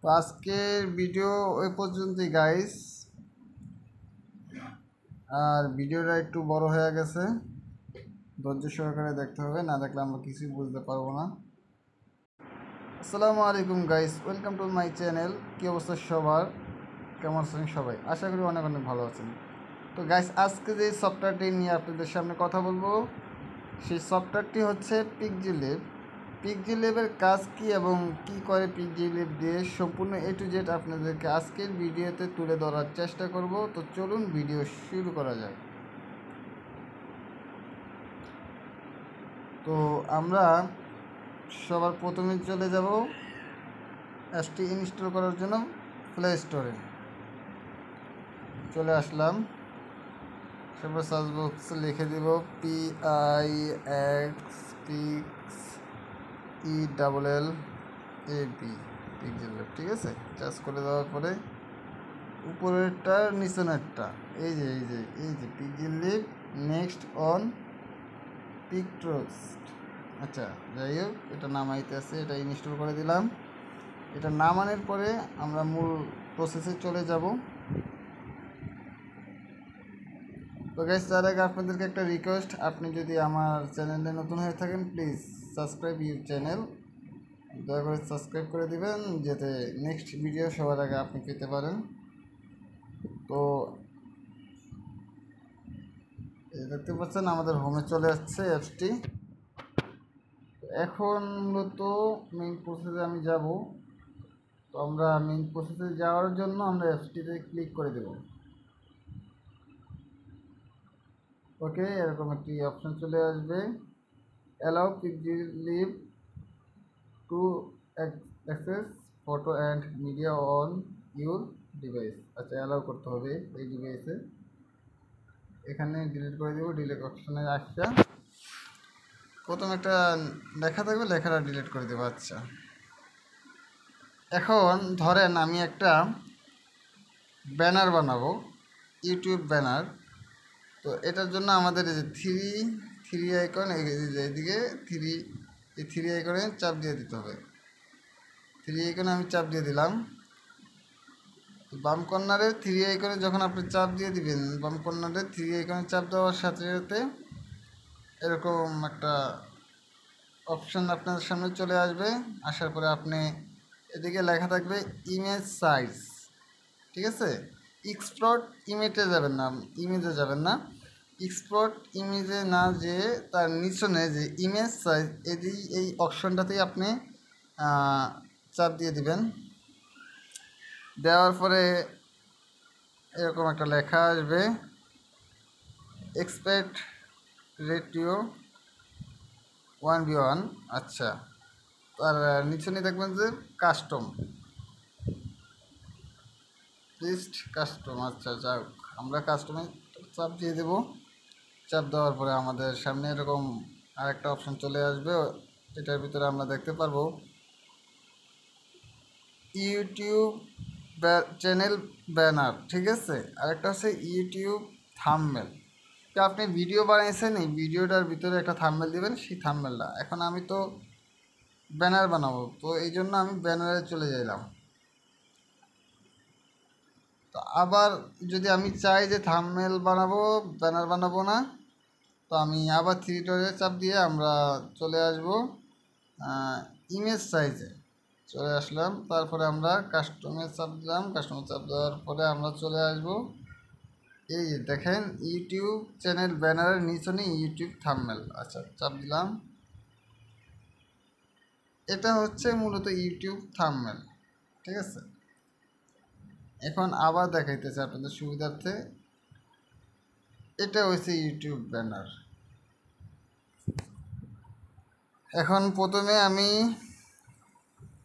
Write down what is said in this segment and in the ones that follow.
তো আজকের ভিডিও ওই পর্যন্তই গাইস। আর ভিডিওটা একটু বড় হয়ে গেছে, ধৈর্য সহকারে দেখতে হবে, না দেখলে আমরা কিছুই বুঝতে পারবো না। আসসালামু আলাইকুম guys, welcome to my channel. কী অবস্থা সবার, কেমন আছেন সবাই? আশা করি অনেক অনেক ভালো আছেন। তো গাইস, আজকে যে সফটওয়্যারটি নিয়ে আপনাদের সামনে কথা বলবো, সেই সফটওয়্যারটি হচ্ছে পিক্সিলিভ। পিক্সিলিভের কাজ কী এবং কী করে পিক্সিলিভ দিয়ে সম্পূর্ণ A to Z আপনাদেরকে আজকের ভিডিওতে তুলে ধরার চেষ্টা করব। তো চলুন ভিডিও শুরু করা যাক। তো আমরা সবার প্রথমে চলে যাব অ্যাপসটি ইনস্টল করার জন্য প্লে স্টোরে। চলে আসলাম, তারপর সার্চ বক্সে লিখে দিব PIXPXELLAB পিক্সিলিভ। ঠিক আছে, চার্জ করে দেওয়ার পরে উপরেরটা নিচনেরটা এই যে পিক্সিলিভ নেক্সট অন পিকট্রোস্ট। আচ্ছা, যাই হোক, এটা নামাইতে আছে, এটা ইনস্টল করে দিলাম। এটা নামানোর পরে আমরা মূল প্রসেসে চলে যাব। তো গাইস, তার আগে আপনাদেরকে একটা রিকোয়েস্ট, আপনি যদি আমার চ্যানেলে নতুন হয়ে থাকেন প্লিজ সাবস্ক্রাইব ইউর চ্যানেল, দয়া করে সাবস্ক্রাইব করে দিবেন যাতে নেক্সট ভিডিও সবার আগে আপনি পেতে পারেন। তো দেখতে পাচ্ছেন আমাদের হোমে চলে আসছে অ্যাপসটি। এখন মূলত মেইন প্রসেসে আমি যাব। তো আমরা মেইন প্রসেসে যাওয়ার জন্য আমরা অ্যাপসটিতে ক্লিক করে দেব। ওকে, এরকম একটি অপশন চলে আসবে, allow Pixilive to access photo and media on your device. আচ্ছা, অ্যালাউ করতে হবে এই ডিভাইসে। এখানে ডিলিট করে দেবো, ডিলিট অপশানে আসছে প্রথম একটা লেখা থাকবে, লেখাটা ডিলিট করে দেবো। আচ্ছা, এখন ধরেন আমি একটা ব্যানার বানাবো, ইউটিউব ব্যানার। তো এটার জন্য আমাদের এই যে থ্রি আইকন, এইদিকে থ্রি আইকনে চাপ দিয়ে দিতে হবে। থ্রি আইকনে আমি চাপ দিয়ে দিলাম। বাম কর্নারে থ্রি আইকনে যখন আপনি চাপ দিয়ে দিবেন, বাম কর্নারে থ্রি আইকনে চাপ দেওয়ার সাথে সাথে এরকম একটা অপশান আপনাদের সামনে চলে আসবে। আসার পরে আপনি এদিকে লেখা থাকবে ইমেজ সাইজ। ঠিক আছে, এক্সপোর্ট ইমেজে যাবেন না, এক্সপোর্ট ইমেজে না, যে তার নিচনে যে ইমেজ সাইজ, এই অপশনটাতেই আপনি চাপ দিয়ে দিবেন। দেওয়ার পরে এরকম একটা লেখা আসবে, এক্সপেক্ট রেটিও 1:1। আচ্ছা, তার নিচনে দেখবেন যে কাস্টম, লিস্ট কাস্টম। আচ্ছা, যাক, আমরা কাস্টমে চাপ দিয়ে দেব। চাপ দেওয়ার পরে আমাদের সামনে এরকম আরেকটা অপশন চলে আসবে। এটার ভিতরে আমরা দেখতে পারবো ইউটিউব চ্যানেল ব্যানার। ঠিক আছে, আরেকটা হচ্ছে ইউটিউব থাম্বনেল। তো আপনি ভিডিও বানিয়েছেন, এই ভিডিওটার ভিতরে একটা থাম্বনেল দিবেন, সেই থাম্বনেলটা। এখন আমি তো ব্যানার বানাবো, তো এই জন্য আমি ব্যানারে চলে যাইলাম। তো আবার যদি আমি চাই যে থাম্বনেল বানাবো, ব্যানার বানাবো না, তো আমি আবার থ্রি ডটে চাপ দিয়ে আমরা চলে আসব ইমেজ সাইজে। চলে আসলাম, তারপরে আমরা কাস্টমে চাপ দিলাম। কাস্টমে চাপ দেওয়ার পরে আমরা চলে আসব, এই দেখেন ইউটিউব চ্যানেল ব্যানারের নিচনে ইউটিউব থাম্বনেল। আচ্ছা, চাপ দিলাম। এটা হচ্ছে মূলত ইউটিউব থাম্বনেল। ঠিক আছে, এখন আবার দেখাইতেছে আপনাদের সুবিধার্থে, এটা হচ্ছে ইউটিউব ব্যানার। এখন প্রথমে আমি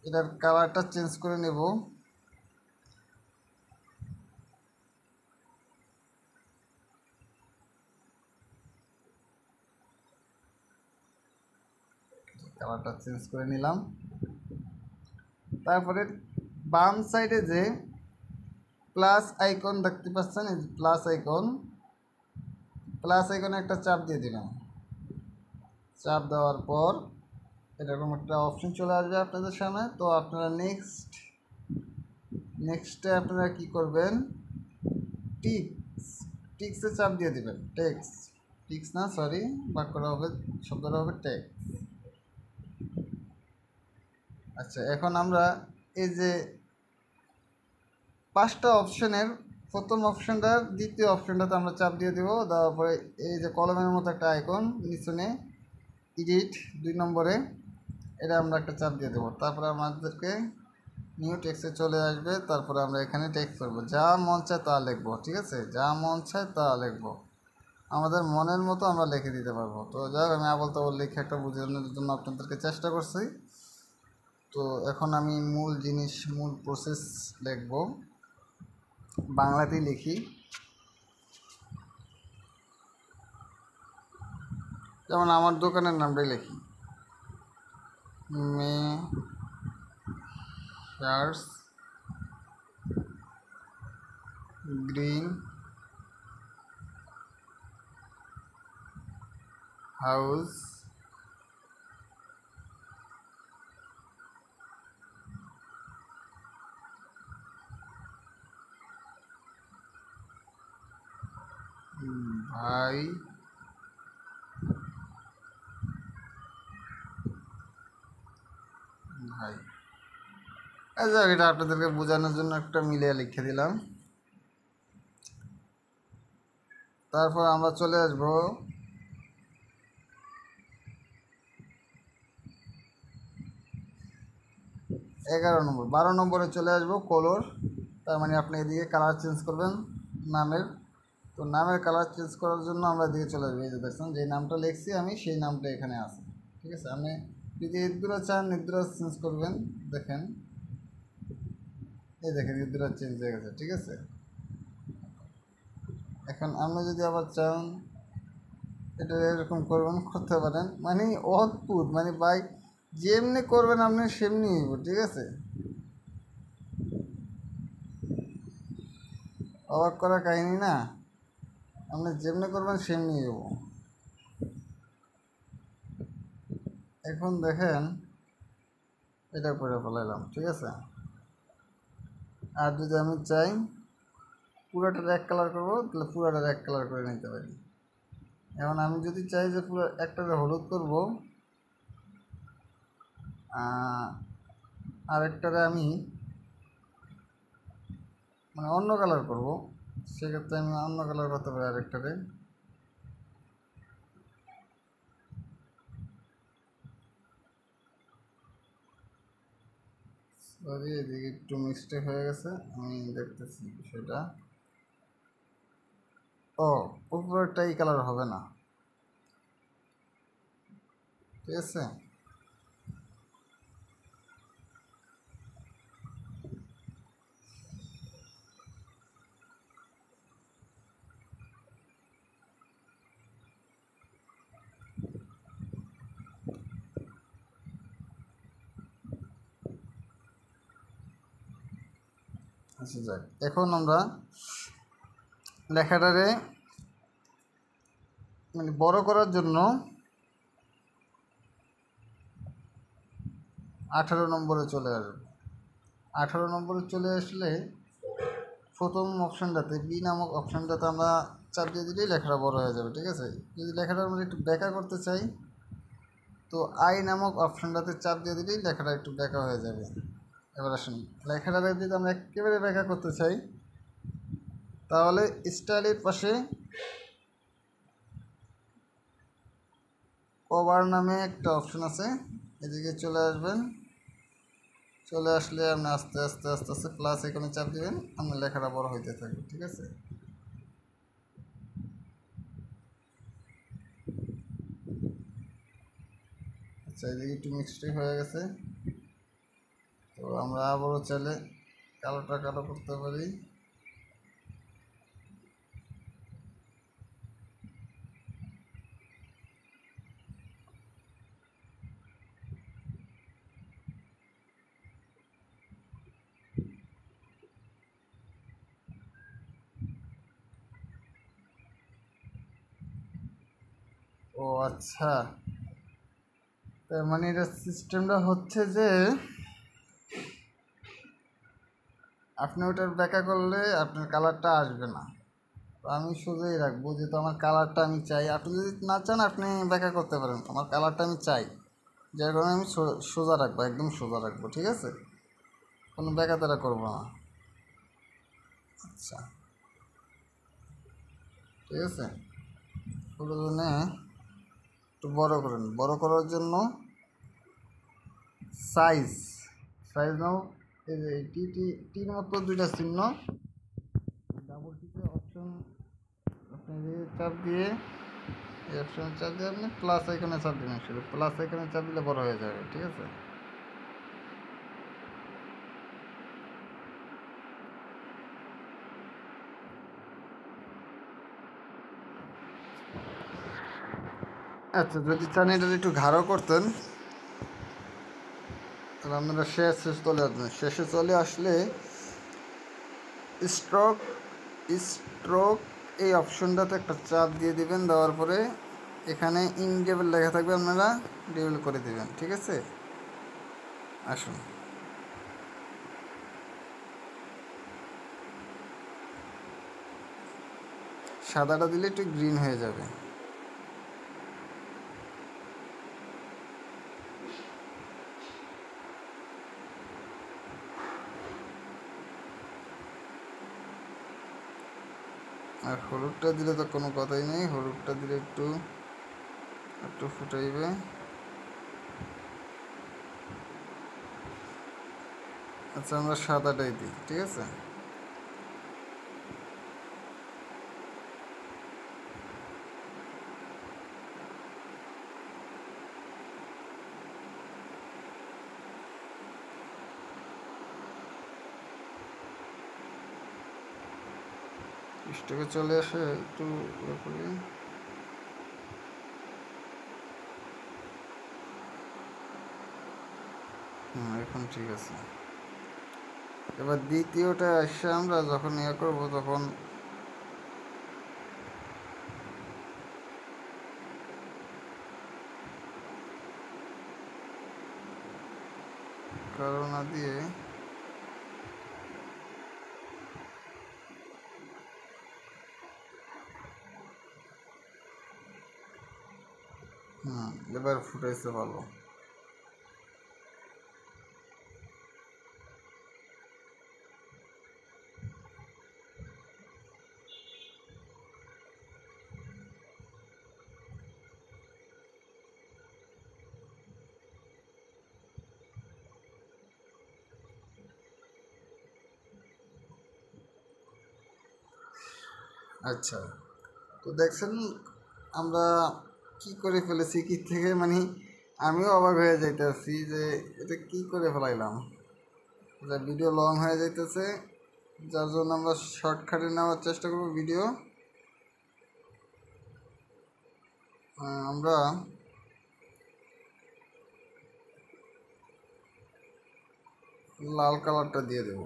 এটার কালারটা চেঞ্জ করে নেব। কালারটা চেঞ্জ করে নিলাম। তারপরে বাম সাইডে যে প্লাস আইকন দেখতে পাচ্ছেন, এই প্লাস আইকনে একটা চাপ দিয়ে দিলাম। চাপ দেওয়ার পর এরকম একটা অপশন চলে আসবে আপনাদের সামনে। তো আপনারা নেক্সট নেক্সটে আপনারা কি করবেন, টিক্স, টিক্সে চাপ দিয়ে দেবেন। টেক্স, টিক্স না সরি, বাক্যটা হবে, শব্দটা হবে টেক্স। আচ্ছা, এখন আমরা এই যে 5টা অপশনের প্রথম অপশনটার দ্বিতীয় অপশনটাতে আমরা চাপ দিয়ে দেবো। দেওয়ার পরে এই যে কলমের মতো একটা আইকন নিচনে এডিট 2 নম্বরে, এটা আমরা একটা চাপ দিয়ে দেবো। তারপরে আমাদেরকে নিউ টেক্সটে চলে আসবে। তারপরে আমরা এখানে টেক্সট করবো, যা মন চায় তা লিখবো। ঠিক আছে, যা মন চায় তা লিখবো, আমাদের মনের মতো আমরা লিখে দিতে পারবো। তো যাই হোক, আমি আবল তাবল লিখে একটা বোঝানোর জন্য আপনাদেরকে চেষ্টা করছি। তো এখন আমি মূল জিনিস, মূল প্রসেস লিখবো, বাংলাতেই লিখি। যেমন আমার দোকানের নামটাই লিখি, মেসার্স গ্রিন হাউস ভাই ভাই আচ্ছা, এটা আপনাদেরকে বোঝানোর জন্য একটা মিলিয়ে লিখে দিলাম। তারপর আমরা চলে আসবো 11 নম্বর, 12 নম্বরে চলে আসবো কলর। তার মানে আপনি এদিকে কালার চেঞ্জ করবেন নামের। তো নামের কালার চেঞ্জ করার জন্য আমরা এদিকে চলে আসবো। এই যে দেখছেন, যে নামটা লিখছি আমি, সেই নামটা এখানে আছে। ঠিক আছে, আপনি যদি ইদ্দুরা চান ইদ্দুরা চেঞ্জ করবেন। দেখেন, এই দেখেন ইদ্দুরা চেঞ্জ হয়ে গেছে। ঠিক আছে, এখন আপনি যদি আবার চান এটা এরকম করবেন, করতে পারেন। মানে অদ্ভুত, মানে ভাই যেমনি করবেন আপনি সেমনি হইব। ঠিক আছে, অবাক করা কাহিনী না, আপনি যেমনি করবেন সেমনি হইব। এখন দেখেন, এটা করে ফেলাইলাম। ঠিক আছে, আর যদি আমি চাই পুরোটার এক কালার করবো, তাহলে পুরোটার এক কালার করে নিতে পারি। এখন আমি যদি চাই যে পুরো একটারে হলুদ করব, আরেকটারে আমি মানে অন্য কালার করব, সেক্ষেত্রে আমি অন্য কালার করতে পারি আরেকটারে। সরি, এদিকে একটু মিস্টেক হয়ে গেছে, আমি দেখতেছি বিষয়টা। ও, উপরেরটা এই কালার হবে না। ঠিক আছে, আচ্ছা যাক, এখন আমরা লেখাটারে মানে বড় করার জন্য 18 নম্বরে চলে আসবে। 18 নম্বরে চলে আসলে প্রথম অপশানটাতে, বি নামক অপশানটাতে আমরা চাপ দিয়ে দিলেই লেখাটা বড় হয়ে যাবে। ঠিক আছে, যদি লেখাটা আমরা একটু ব্যাকা করতে চাই, তো আই নামক অপশানটাতে চাপ দিয়ে দিলেই লেখাটা একটু ব্যাকা হয়ে যাবে। এবার আসুন, লেখাটাকে যদি আমরা একেবারে ব্যাকা করতে চাই, তাহলে স্টাইলের পাশে কভার নামে একটা অপশন আছে, এদিকে চলে আসবেন। চলে আসলে আপনি আস্তে আস্তে আস্তে আস্তে প্লাস এখানে চাপ দিবেন, আপনার লেখাটা বড় হইতে থাকবে। ঠিক আছে, আচ্ছা, এদিকে একটু মিক্সড হয়ে গেছে। তো আমরা আবারও চাইলে কালোটা কালো করতে পারি। ও আচ্ছা, তার মানে এটা সিস্টেমটা হচ্ছে যে আপনি ওটার ব্যাখ্যা করলে আপনার কালারটা আসবে না। তো আমি সোজাই রাখবো, যেহেতু আমার কালারটা আমি চাই। আপনি যদি না চান আপনি ব্যাখ্যা করতে পারেন, আমার কালারটা আমি চাই, যার কারণে আমি সোজা রাখবো, একদম সোজা রাখবো, ঠিক আছে? কোনো ব্যাখ্যা তারা করবো না। আচ্ছা, ঠিক আছে। প্রয়োজনে একটু বড় করেন। বড় করার জন্য সাইজ সাইজ নাও। এই যে টির মতো দুইটা চিহ্ন, ডাবল টিতে অপশন আপনি চাপ দিয়ে, এই অপশনে চাপ দিয়ে আপনি প্লাস আইকনে চাপ দিবেন। শুধু প্লাস আইকনে চাপ দিলে বড় হয়ে যাবে, ঠিক আছে? আচ্ছা, যদি চান এটা একটু গাঢ় করতেন তাহলে আপনারা শেষে চলে আসবেন। শেষে চলে আসলে স্ট্রোক স্ট্রোক এই অপশনটাতে একটা চাপ দিয়ে দিবেন। দেওয়ার পরে এখানে ইনডেবল লেখা থাকবে, আপনারা ডেবল করে দিবেন, ঠিক আছে? আসুন, সাদাটা দিলে একটু গ্রিন হয়ে যাবে। আর হলুদটা দিলে তো কোনো কথাই নেই, হলুদটা দিলে একটু একটু ফুটাইবে। আচ্ছা, আমরা সাদাটাই দিই, ঠিক আছে? স্টকে চলে আসে একটু ইয়ে করি। এখন ঠিক আছে। এবার দ্বিতীয়টা এসে আমরা যখন ইয়ে করবো তখন কারো না দিয়ে এবার ফুটাইছে ভালো। আচ্ছা, তো দেখছেন আমরা কি করে ফেলেছি, কি থেকে মানে আমিও অবাক হয়ে যাইতেছি যে এটা কি করে ফেলাইলাম। এটা ভিডিও লং হয়ে যাইতেছে, যার জন্য আমরা শর্টকাটে নেওয়ার চেষ্টা করবো ভিডিও। আমরা লাল কালারটা দিয়ে দেব।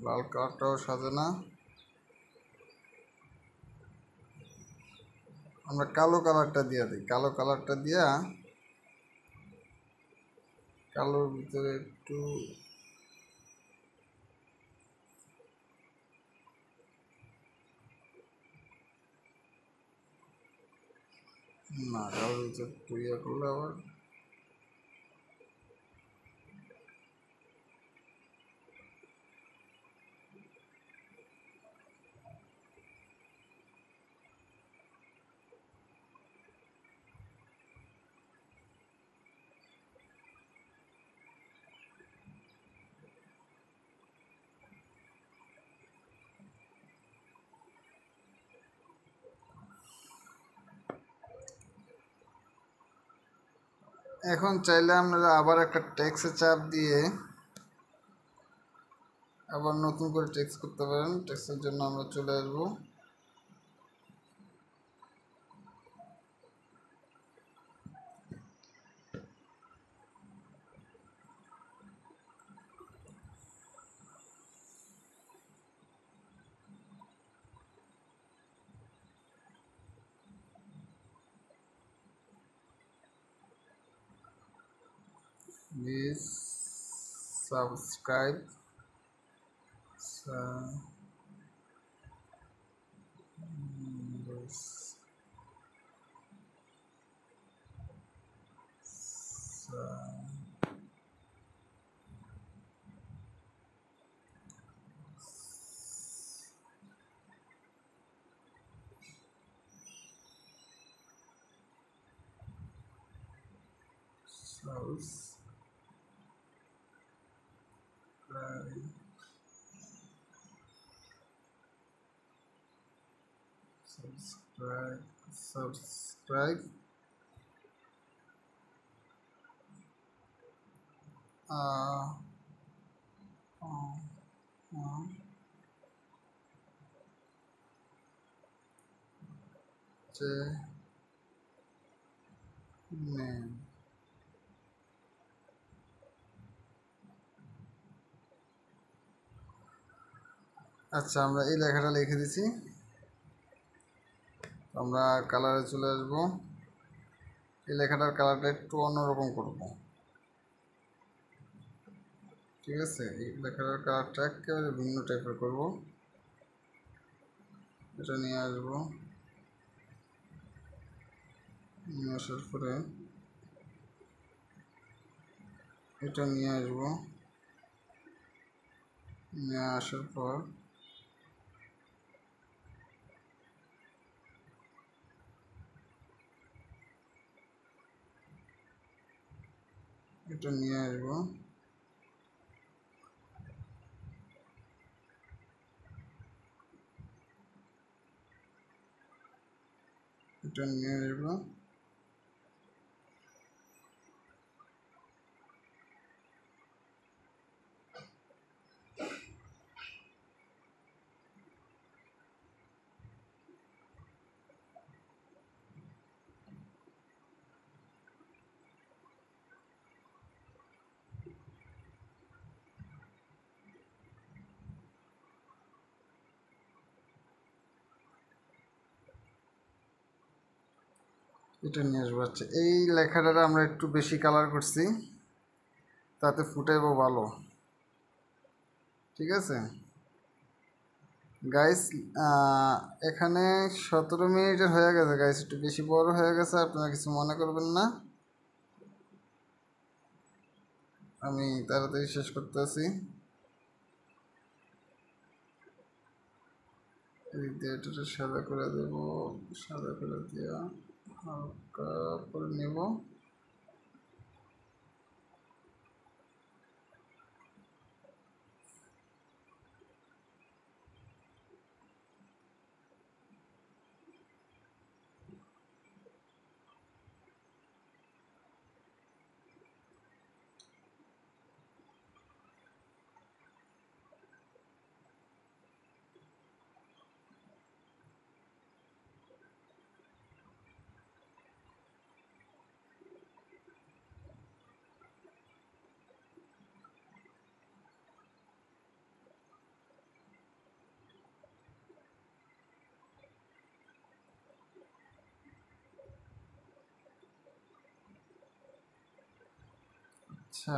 লাল কালারটাও সাজে না, আমরা কালো কালারটা দিয়ে দিই। কালো কালারটা দিয়া কালোর ভিতরে একটু না, কালোর ভিতরে একটু ইয়ে করলে আবার এখন চাইলে আপনারা আবার একটা টেক্সে চাপ দিয়ে আবার নতুন করে টেক্সট করতে পারেন। টেক্সটের জন্য আমরা চলে আসবো প্লিজ সাবস্ক্রাইব subscribe name. আচ্ছা, আমরা এই লেখাটা লিখে দিছি। আমরা কালারে চলে আসব। এই লেখাটার কালারটা একটু অন্যরকম করব, ঠিক আছে? এই লেখাটার কালারটা একেবারে ভিন্ন টাইপের করব। এটা নিয়ে আসব, নিয়ে আসার পরে এটা নিয়ে আসব, নিয়ে আসার পর এটা নিয়ে আসব, এটা নিয়ে আসব, এটা নিয়ে আসবো। আচ্ছা, এই লেখাটা আমরা একটু বেশি কালার করছি, তাতে ফুটাইবো ভালো, ঠিক আছে গাইস? এখানে 17 মিনিটের হয়ে গেছে গাইস, একটু বেশি বড় হয়ে গেছে, আপনারা কিছু মনে করবেন না। আমি তাড়াতাড়ি শেষ করতেছি। এটা সাদা করে দেব, সাদা করে দেওয়া হালকা করে নেব। আচ্ছা,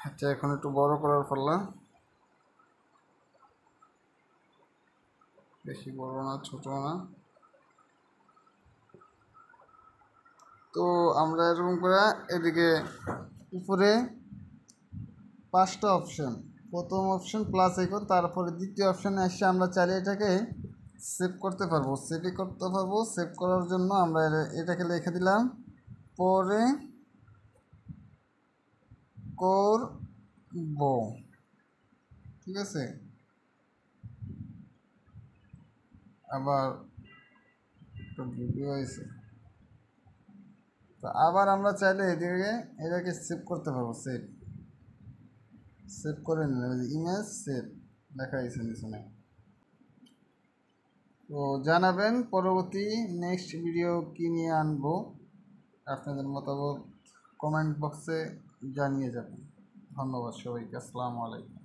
আচ্ছা, এখন একটু বড় করার পাল্লা, বেশি বড় না ছোট না। তো আমরা এরকম করে এদিকে উপরে 5টা অপশন, প্রথম অপশন প্লাস আইকন, তারপরে দ্বিতীয় অপশানে এসে আমরা চাইলে এটাকে সেভ করতে পারবো। সেভই করতে পারবো। সেভ করার জন্য আমরা এটাকে লিখে দিলাম পরে করব। ঠিক আছে, আবার ভিডিও হয়েছে, তো আবার আমরা চাইলে এটাকে সেভ করতে পারবো। সেভ সেভ করে নিলাম, ইমেজ সেভ লেখা হয়েছে নিচে। তো জানাবেন পরবর্তী নেক্সট ভিডিও কী নিয়ে আনবো, আপনাদের মতামত কমেন্ট বক্সে জানিয়ে যাবেন। ধন্যবাদ সবাইকে। আসসালামু আলাইকুম।